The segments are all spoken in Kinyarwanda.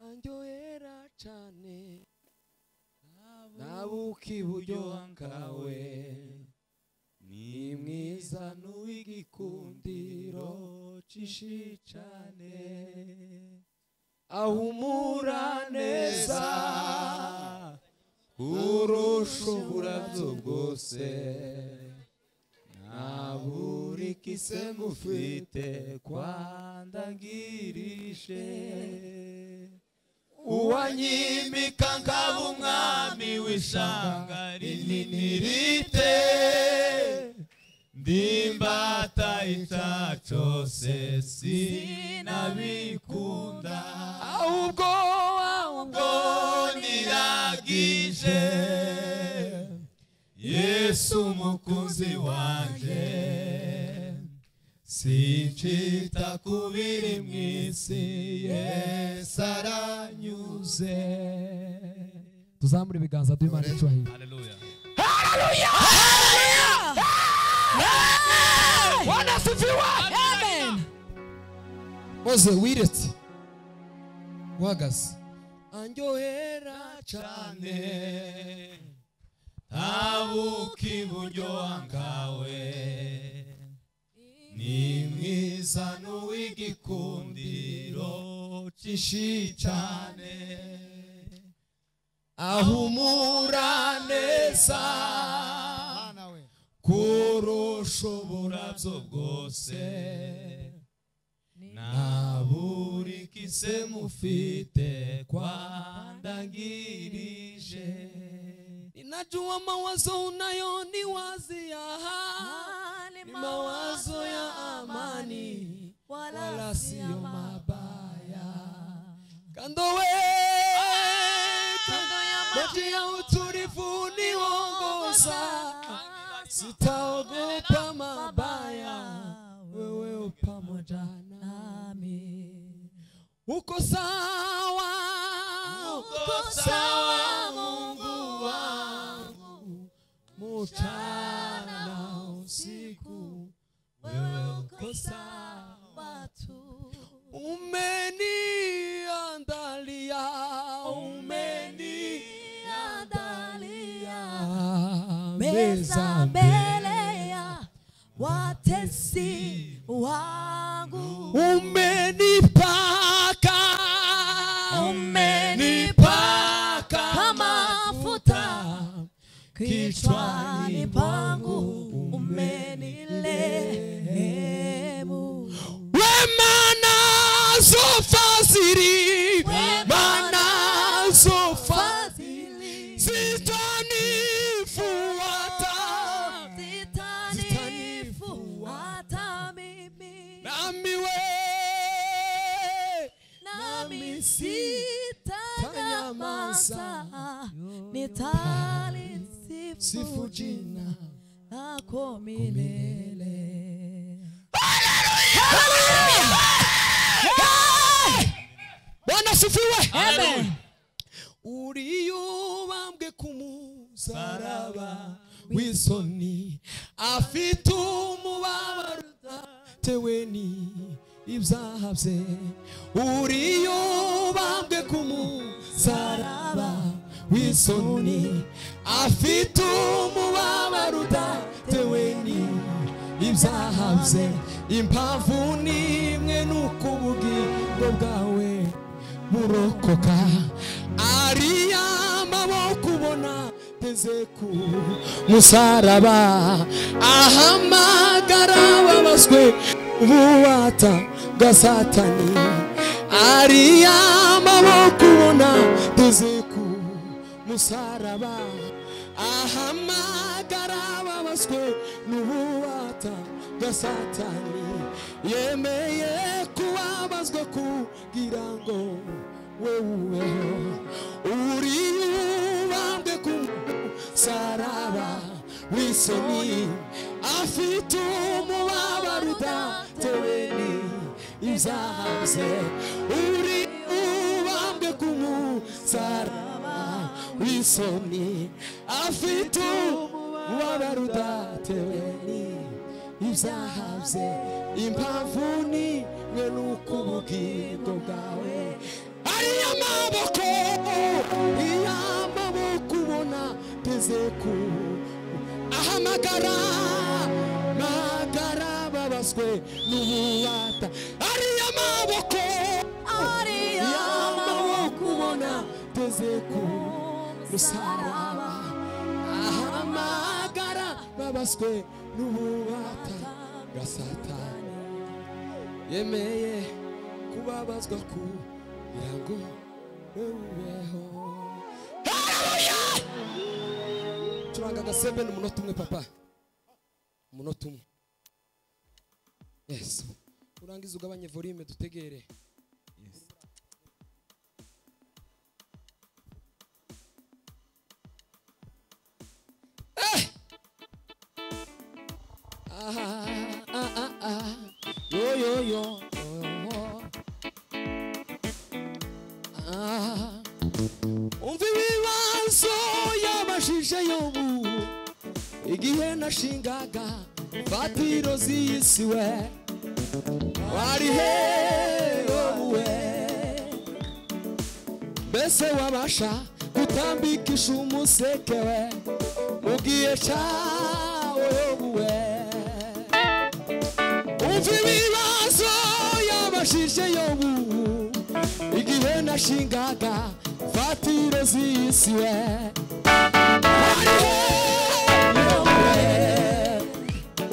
anjohera cyane nabuka iburyo bwawe ni mwiza n'uw'igikundiro cishi cyane ahumura neza kurusha uburabyo bwose naburikise ngufite kwandangirije uwanyimika ngaba umwami w'ishanga rinini rite ndimbata ica cose sinabikunda ahubwo niragije Yesu mukunzi wanje sinchita kubiri mwisi Yesu aranyuze tuzamure ibiganza duhimana icyubahiro haleluya haleluya wanasifiwe amen Mose wiretse wagaze anjohera cyane tabuka iburyo bwawe ni mwiza n'uw'igikundiro cishi cyane ahumura neza kurusha uburabyo bwose naburikise mufite kwandangirije ninajua mawazo unayoniwazia ni mawazo ya amani wala sio mabaya kando ya maji ya utulivu niongoza sitaogopa mabaya wewe pamoja nami uko sawa Mungu wangu mchana usiku wewe uko sawa tu umeniandalia meza mbele ya watesi wangu umenipaka mafuta kichwani pangu umenilehemu wema nazo fadhili zitanifuata mimi nami sitanyamaza nitalisifu jina lako milele haleluya Bwana sifiwe amen uriyubambwe kumusaraba wisoni afite umubabaro tewe ni ibyaha bye uriyubambwe kumusaraba wisoni afite umubabaro tewe ni ibyaha bye impamvu nimwe nuko ubugingo bwawe burokoka ariya maboko ubona teze ku musaraba ahamagara babazwe ububata bwa Satani ariya maboko ubona teze ku musaraba ahamagara babazwe n'ububata bwa Satani yemeye kubabazwa kugira ngo wewe uriyubambwe kumusaraba wisoni afite umubabaro udatewe n'ibyaha bye uriyubambwe kumusaraba wisoni afite umubabaro udatewe n'ibyaha bye impamvu ni mwe nuko ubugingo bwawe ariya magara babaswe n'ububata ariya maboko ubona teze ku musaraba magara babaswe n'ububata bwa Satani yemeye kubabazwa kugira ngo ubeho. Turanga gasembe n'umunota umwe papa, umunota umwe. Yes, urangiza ugabanye volume dutegere. Yes. Yo. Umva ibibazo yabashije Yobu igihe nashingaga fatiro z'isi we wari he wowe mbese wabasha gutambikisha umuseke we mugihe cyawe Yobu we. Umva ibibazo yabashije Yobu igihe nashingaga fatiro z'isi we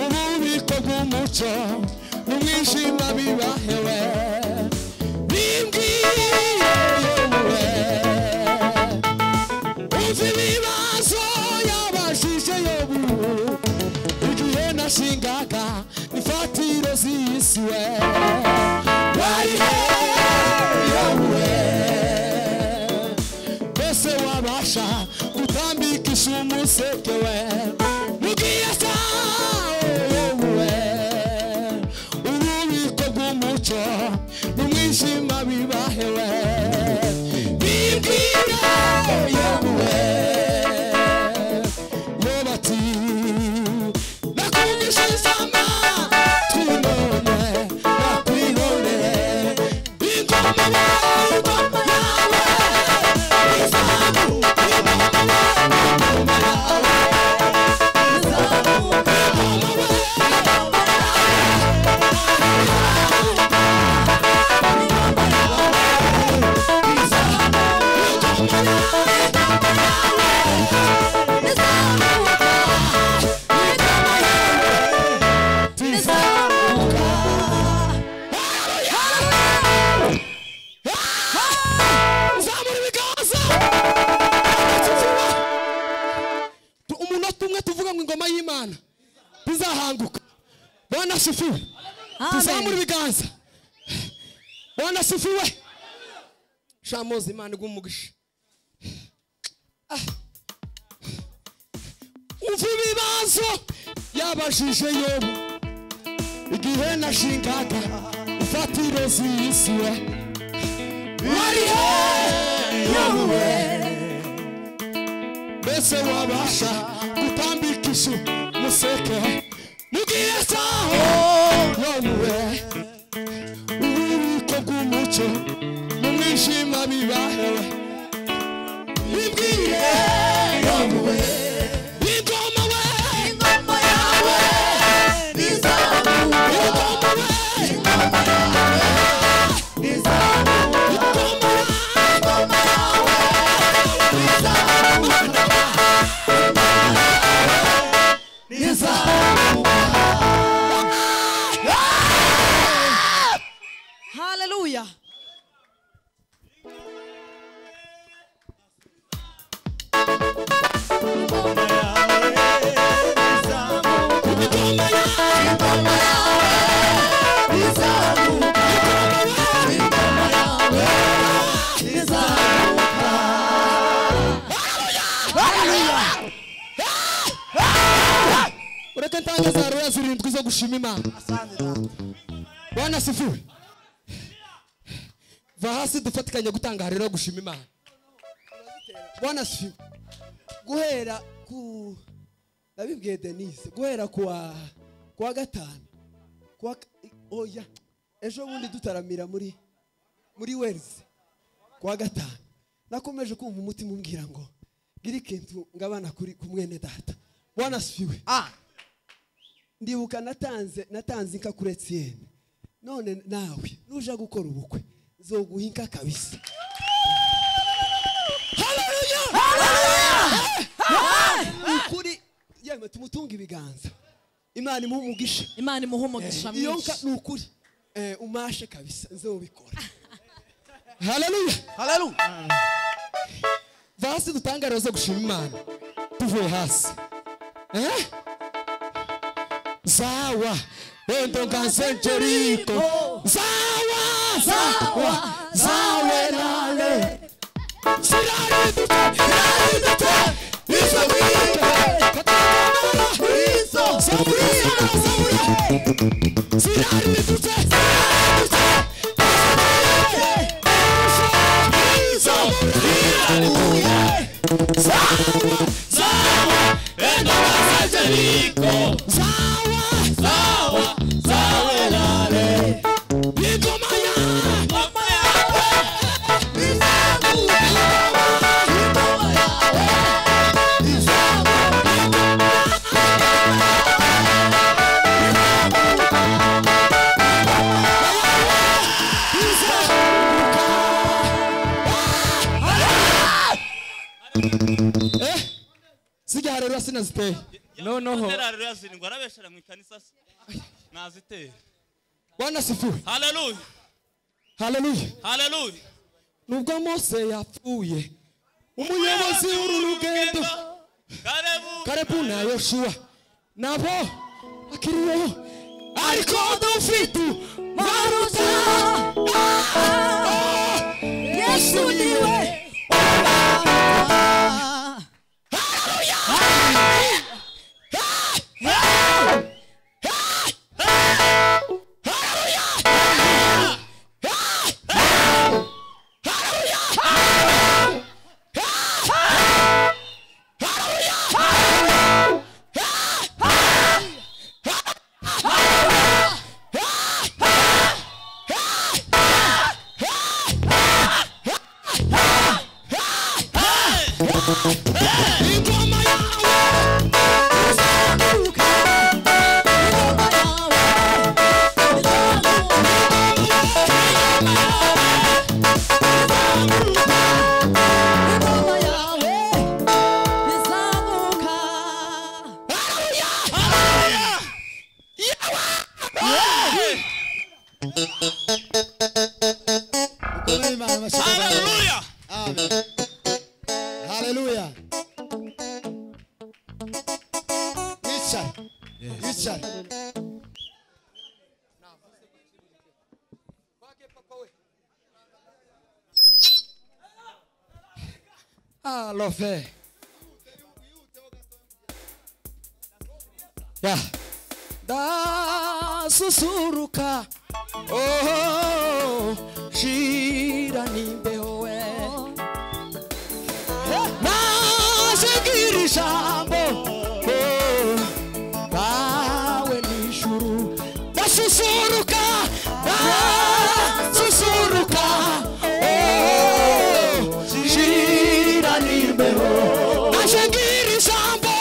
ububiko bw'umuco n'umwijima bibahewe bimbwiye Yobu. Umva ibibazo yabashije Yobu igihe nashingaga ifatiro z'isi we mbese wabasha gutambikisha umuseke we mugihe cyawe ububiko bw'umuco n'umwijima bibahewe bimbwira Yobu bati nakumvishe isama twinone nakwibone ingoma bizahanguka. Bwana asifiwe. Tuzamura ibiganza. Bwana asifiwe. Shamozi Imana igumugisha. Umva ibibazo yabashije Yobu igihe nashingaga ifatiro z'isi we wari he Yobu mbese wabasha gutambikisha umuseke mugihe cyaho Yobu ububiko bw'umuco n'umwijima bibahewe bimbwiye Yobu ingoma yawe bizamuka ingoma yawe bizamuka ingoma yawe bizamuka. Hallelujah. Ureke ntangaza roya zirindwi zo gushima Imana. Bwana asifiwe. Va hasi dufatikanye gutanga rero gushima Imana. Bwana asifiwe. Guhera ku nabibwiye Denise guhera kuwa gatanu oya ejo bundi dutaramira muri Wales kuwa gatanu nakomeje kumva umutima umbwira ngo gira ikintu ngabana kuri kumwene data wanasifiwe. Ndibuka natanze inka kuri Etienne. None nawe nuja gukora ubukwe zoguha inka kabisa. Ukuri yemwe tumutunga ibiganza. Imana imuhumugisha. Imana imuhumugisha. Iyo nka nukuri umashe kabisa nzobikora. Haleluya. Haleluya. Vasi dutangara zo gushima Imana. Tuvuye hasi. Zawa endo gansencheriko. Zawe nale. Sirari dute. Iso wike. Iso. Sirari dute. Zawa endo gansencheriko. Zawe nale. Igomaya. Sigara rero sinaziteye. No. Rero yaziningwa arabeshera mu ikanisa se. Naziteye. Bwana sifiwe. Haleluya. Haleluya. Haleluya. Nubwo Mose yapfuye umuyobozi w'urugendo Kalebu na Yoshua nabo akiriho ariko dufite maruta Yesu niwe. Haleluya. Amen. Haleluya. Richard. Love. Ya. Da susuruka. Oh, shira nimbewe. Nasegirishambo. Oh, bawe nishuru. Da susuruka. Susuruka. Oh, shira nimbewe. Nasegirishambo.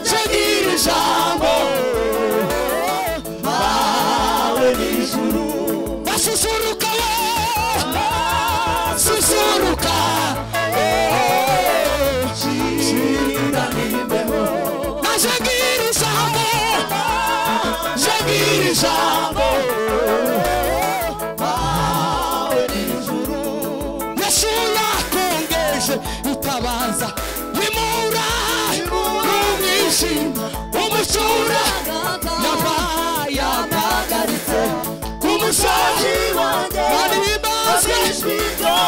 Segirishambo. Susuruka, susuruka, shira nimbeho. Na shagiri shambo, bawe nijuru. Yesu yakongeje itabaza, imura, umwishima, umucura, yabagaritse. Umusaji wanjye baribazwe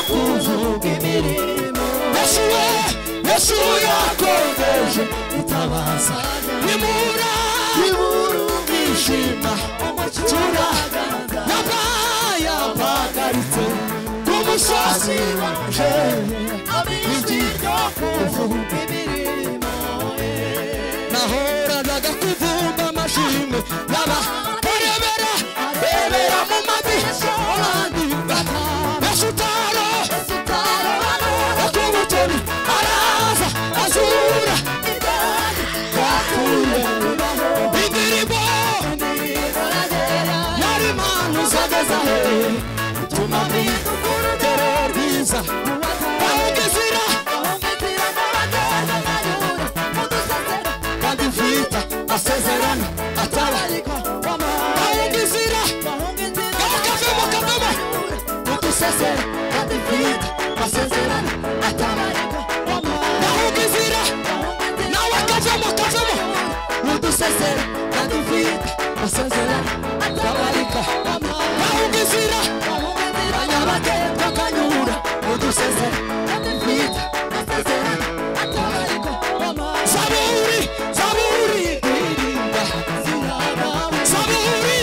kuvuga imirimo. Yesu yakongeje itabaza, imura umwishima, umucura yabagaritse. Umusaji wanjye abishwe kuvuga imirimo. Nahoraga kuvumba amashimwe Bebera mu madisha olandi Yesutaro Akubutoni Araza Azura udusesera kandi mfite amasezerano atabarika Nahunga inzira nawe kajamo udusesera kandi mfite amasezerano atabarika Nahunga inzira abanyabagendwa kanyura udusesera kandi mfite amasezerano atabarika Zaburi ndirimba Zaburi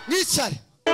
Richard